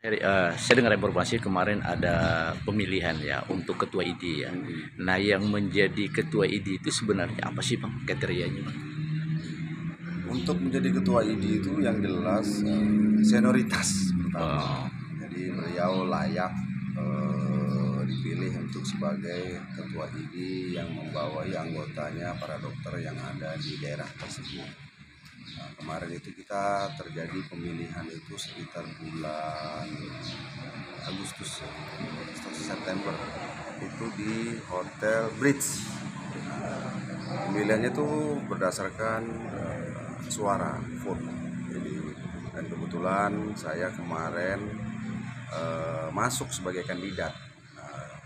Saya dengar informasi kemarin ada pemilihan ya untuk ketua ID ya. Nah, yang menjadi ketua ID itu sebenarnya apa sih Bang kriterianya Bang? Untuk menjadi ketua ID itu yang jelas senioritas pertama. Oh, Jadi beliau layak dipilih untuk sebagai ketua ID yang membawahi anggotanya para dokter yang ada di daerah tersebut. Nah, kemarin itu kita terjadi pemilihan itu sekitar bulan Agustus, September itu di Hotel Bridge. Pemilihannya itu berdasarkan suara vote. Jadi dan kebetulan saya kemarin masuk sebagai kandidat. Nah,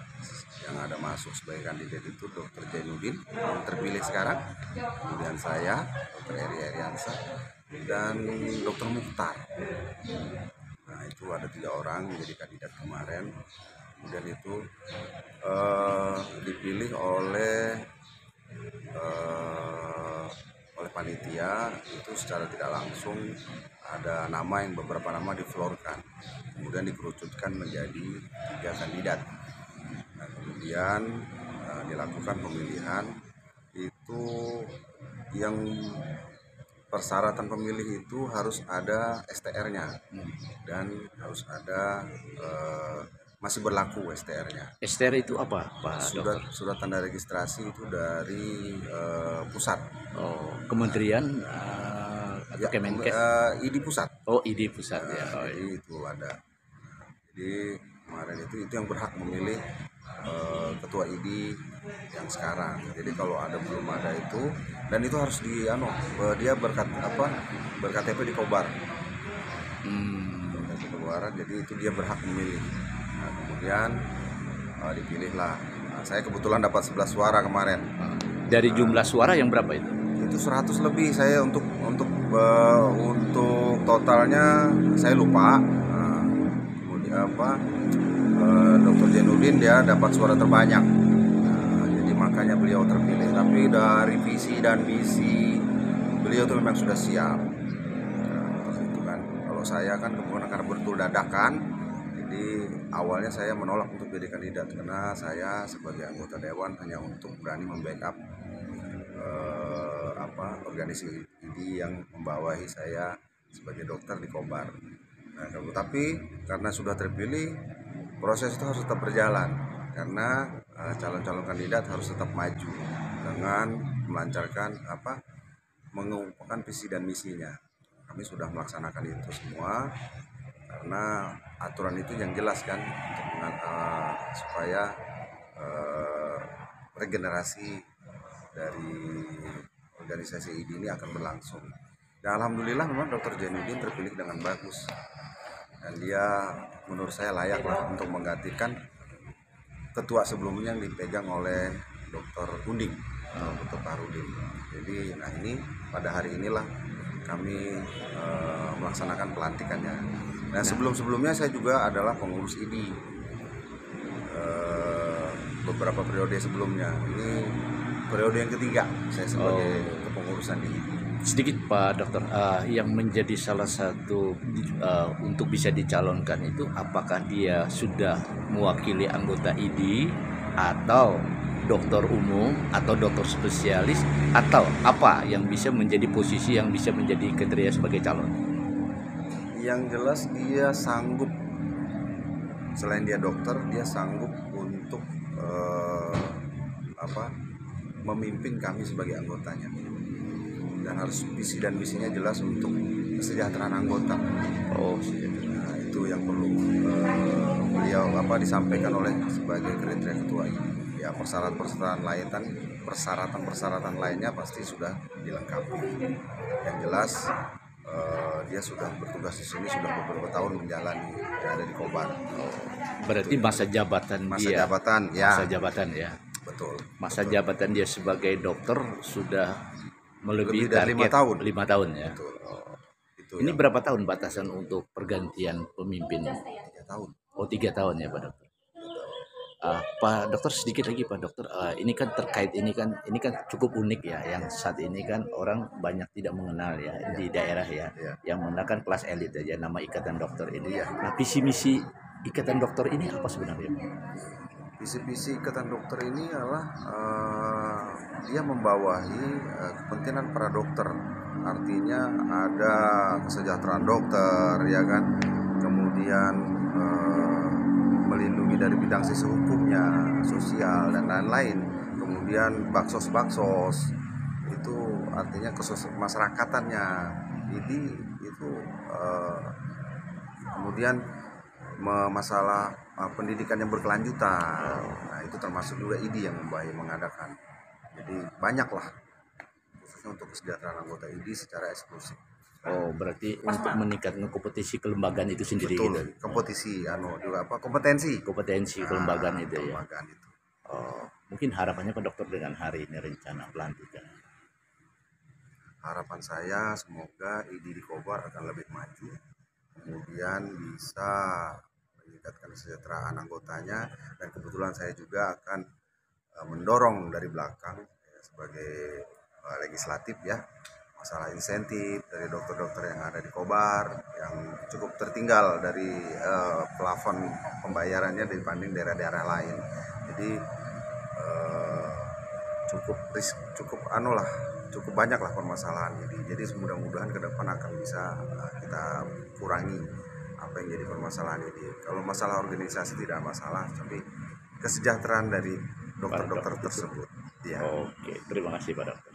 yang ada masuk sebagai kandidat itu Dr. Jainuddin yang terpilih sekarang, kemudian saya Dr. Eri Ariansa dan Dr. Mukhtar. Nah, itu ada 3 orang menjadi kandidat kemarin. Kemudian itu dipilih oleh panitia itu secara tidak langsung. Ada nama yang beberapa nama diflorkan, kemudian dikerucutkan menjadi 3 kandidat. Nah, kemudian dilakukan pemilihan itu. Yang persyaratan pemilih itu harus ada STR-nya dan harus ada masih berlaku STR-nya. STR itu apa Pak Dokter? Surat tanda registrasi itu dari pusat. Oh, kementerian atau Ya, Kemenkes? ID pusat. Oh, ID pusat ya. Oh, Jadi iya. itu ada. Jadi kemarin itu yang berhak memilih ketua ID yang sekarang. Jadi kalau belum ada itu, dan itu harus dia berKTP di Kobar. BerKTP di Kobar, jadi itu dia berhak memilih. Nah, kemudian dipilihlah. Nah, saya kebetulan dapat 11 suara kemarin. Dari jumlah suara yang berapa itu? Itu 100 lebih. Saya untuk totalnya saya lupa. Nah, kemudian Dr. Jainuddin dia dapat suara terbanyak. Nah, jadi makanya beliau terpilih. Tapi dari visi dan misi beliau itu memang sudah siap. Nah, itu kan. Kalau saya kan kemudian karena betul dadakan, jadi awalnya saya menolak untuk jadi kandidat karena saya sebagai anggota dewan hanya untuk berani membackup organisasi ID yang membawahi saya sebagai dokter di Kobar. Nah, tapi karena sudah terpilih, proses itu harus tetap berjalan karena calon-calon kandidat harus tetap maju dengan melancarkan mengungkapkan visi dan misinya. Kami sudah melaksanakan itu semua karena aturan itu yang jelas kan supaya regenerasi dari organisasi ID ini akan berlangsung. Dan alhamdulillah memang Dr. Jainuddin terpilih dengan bagus. Dan dia menurut saya layak lah untuk menggantikan ketua sebelumnya yang dipegang oleh Dr. Unding, Dr. Parudin. Jadi ini pada hari inilah kami melaksanakan pelantikannya. Nah, sebelumnya saya juga adalah pengurus ID beberapa periode sebelumnya. Ini periode yang ketiga saya sebagai kepengurusan di ID. Sedikit Pak Dokter, yang menjadi salah satu untuk bisa dicalonkan itu apakah dia sudah mewakili anggota ID atau dokter umum atau dokter spesialis atau apa yang bisa menjadi posisi yang bisa menjadi kriteria sebagai calon? Yang jelas dia sanggup, selain dia dokter, dia sanggup untuk memimpin kami sebagai anggotanya. Dan harus visi dan misinya jelas untuk kesejahteraan anggota. Nah, itu yang perlu beliau disampaikan oleh sebagai kriteria ketua ini. Ya, persyaratan lainnya pasti sudah dilengkapi. Yang jelas dia sudah bertugas di sini sudah beberapa tahun menjalani yang ada di Kobar. Berarti masa jabatan ya. Betul. Masa jabatan dia sebagai dokter sudah melebihi Lebih dari target 5 tahun. 5 tahun ya. Ini Yang berapa tahun batasan untuk pergantian pemimpin? 3 tahun. Oh, 3 tahun ya Pak Dokter. Pak Dokter, sedikit lagi Pak Dokter, ini kan terkait ini kan cukup unik ya, yang saat ini kan orang banyak tidak mengenal ya di daerah ya, Ya. yang menggunakan kelas elit aja nama Ikatan Dokter ini. Iya. Nah, visi misi Ikatan Dokter ini apa sebenarnya? Visi-visi Ikatan Dokter ini adalah dia membawahi kepentingan para dokter. Artinya ada kesejahteraan dokter, ya kan. Kemudian melindungi dari bidang sisi hukumnya, sosial dan lain-lain. Kemudian baksos-baksos itu artinya masyrakatannya. Jadi itu kemudian masalah pendidikan yang berkelanjutan. Nah, itu termasuk juga ID yang mengadakan. Jadi banyaklah khususnya untuk kesejahteraan anggota ID secara eksklusif. Oh, berarti untuk meningkatkan kompetisi kelembagaan itu sendiri Betul, gitu. kompetisi juga kompetensi. Kompetensi kelembagaan itu ya. Kelembagaan itu. Oh, mungkin harapannya Pak Dokter dengan hari ini rencana pelantikan. Harapan saya semoga ID di Kobar akan lebih maju, kemudian bisa meningkatkan kesejahteraan anggotanya, dan kebetulan saya juga akan mendorong dari belakang ya, sebagai legislatif ya, masalah insentif dari dokter-dokter yang ada di Kobar yang cukup tertinggal dari plafon pembayarannya dibanding daerah-daerah lain. Jadi cukup banyak lah permasalahan ini. Jadi mudah-mudahan ke depan akan bisa kita kurangi apa yang jadi permasalahan ini. Kalau masalah organisasi tidak masalah, tapi kesejahteraan dari dokter-dokter tersebut. Ya. Oke, terima kasih Pak Dokter.